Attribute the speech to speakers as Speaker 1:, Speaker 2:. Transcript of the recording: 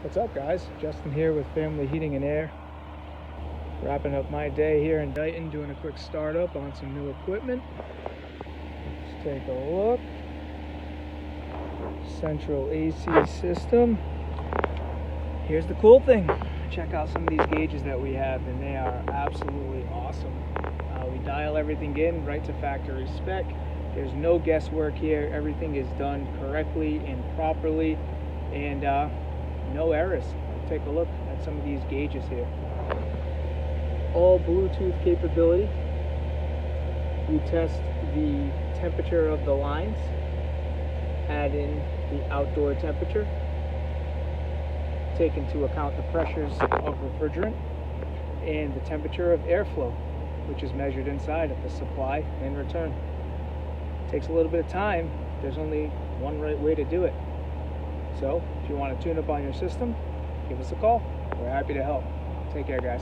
Speaker 1: What's up, guys? Justin here with Family Heating and Air. Wrapping up my day here in Dayton, doing a quick startup on some new equipment. Let's take a look. Central AC system. Here's the cool thing. Check out some of these gauges that we have, and they are absolutely awesome. We dial everything in right to factory spec. There's no guesswork here. Everything is done correctly and properly, and no errors. Take a look at some of these gauges here. All Bluetooth capability. We test the temperature of the lines, add in the outdoor temperature, take into account the pressures of refrigerant and the temperature of airflow, which is measured inside of the supply and return. It takes a little bit of time. There's only one right way to do it. So if you want to tune up on your system, give us a call. We're happy to help. Take care, guys.